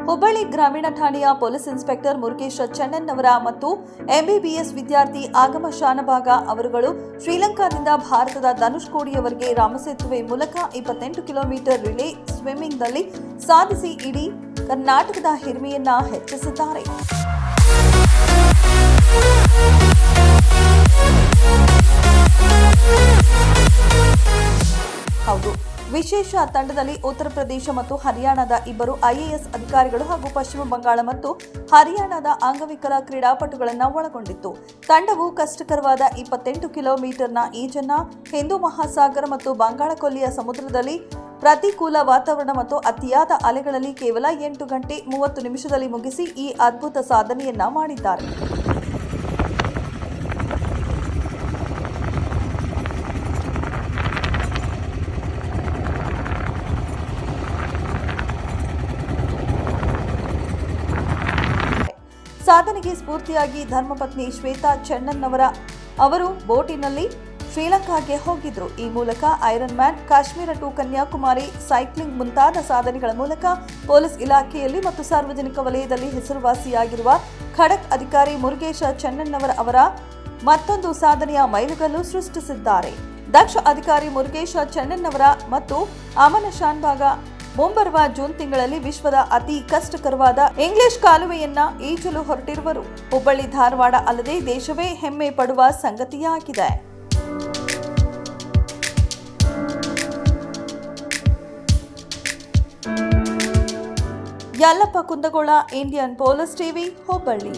ಹುಬ್ಬಳ್ಳಿ ಗ್ರಾಮೀಣ ಠಾಣೆಯ police inspector Murugesh ಚೆನ್ನನ್ನವರ ಮತ್ತು ಎಂಬಿಬಿಎಸ್ ವಿದ್ಯಾರ್ಥಿ ಆಗಮ ಶಾನಭಾಗ ಅವರುಗಳು ಶ್ರೀಲಂಕಾದಿಂದ ಭಾರತದ ಧನುಷ್ಕೋಡಿಯವರೆಗೆ ರಾಮಸೇತುವೆ ಮೂಲಕ 28 ಕಿಲೋಮೀಟರ್ ರಿಲೇ ಸ್ವಿಮ್ಮಿಂಗ್ನಲ್ಲಿ ಸಾಧಿಸಿ ಇಡೀ ಕರ್ನಾಟಕದ ಹಿರಿಮೆಯನ್ನ ಹೆಚ್ಚಿಸಿದ್ದಾರೆ. ಹೌದು, ವಿಶೇಷ ತಂಡದಲ್ಲಿ ಉತ್ತರ ಪ್ರದೇಶ ಮತ್ತು ಹರಿಯಾಣದ 2 ಐಎಎಸ್ ಅಧಿಕಾರಿಗಳು ಹಾಗೂ ಪಶ್ಚಿಮ ಬಂಗಾಳ ಮತ್ತು ಹರಿಯಾಣದ ಅಂಗವಿಕಲ ಕ್ರೀಡಾಪಟುಗಳನ್ನು ಒಳಗೊಂಡಿತ್ತು. ತಂಡವು ಕಷ್ಟಕರವಾದ 28 ಕಿಲೋಮೀಟರ್ನ ಈಜನ್ನ ಹಿಂದೂ ಮಹಾಸಾಗರ ಮತ್ತು ಬಂಗಾಳ ಕೊಲ್ಲಿಯ ಸಮುದ್ರದಲ್ಲಿ ಪ್ರತಿಕೂಲ ವಾತಾವರಣ ಮತ್ತು ಅತಿಯಾದ ಅಲೆಗಳಲ್ಲಿ ಕೇವಲ 8 ಗಂಟೆ 30 ನಿಮಿಷದಲ್ಲಿ ಮುಗಿಸಿ ಈ ಅದ್ಭುತ ಸಾಧನೆಯನ್ನ ಮಾಡಿದ್ದಾರೆ. ಸಾಧನೆಗೆ ಸ್ಫೂರ್ತಿಯಾಗಿ ಧರ್ಮಪತ್ನಿ ಶ್ವೇತಾ ಚೆನ್ನನ್ನವರ ಅವರು ಬೋಟಿನಲ್ಲಿ ಶ್ರೀಲಂಕಾಗೆ ಹೋಗಿದ್ರು. ಈ ಮೂಲಕ iron man, Kashmir to Kanyakumari, cycling ಮುಂತಾದ ಸಾಧನೆಗಳ ಮೂಲಕ ಪೊಲೀಸ್ ಇಲಾಖೆಯಲ್ಲಿ ಮತ್ತು ಸಾರ್ವಜನಿಕ ವಲಯದಲ್ಲಿ ಹೆಸರುವಾಸಿಯಾಗಿರುವ ಖಡಕ್ ಅಧಿಕಾರಿ ಮುರುಗೇಶ ಚೆನ್ನನ್ನವರ ಅವರ ಮತ್ತೊಂದು ಸಾಧನೆಯ ಮೈಲುಗಲ್ಲು ಸೃಷ್ಟಿಸಿದ್ದಾರೆ. ದಕ್ಷ ಅಧಿಕಾರಿ ಮುರುಗೇಶ ಚೆನ್ನನ್ನವರ ಮತ್ತು ಅಮನ ಶಾನ್ಭಾಗ ಮುಂಬರುವ ಜೂನ್ ತಿಂಗಳಲ್ಲಿ ವಿಶ್ವದ ಅತಿ ಕಷ್ಟಕರವಾದ ಇಂಗ್ಲಿಷ್ ಕಾಲುವೆಯನ್ನ ಈಜಲು ಹೊರಟಿರುವರು. ಹುಬ್ಬಳ್ಳಿ ಧಾರವಾಡ ಅಲ್ಲದೆ ದೇಶವೇ ಹೆಮ್ಮೆ ಪಡುವ ಸಂಗತಿಯಾಗಿದೆ. Yallappa Kundagol, Indian police TV, Hubballi.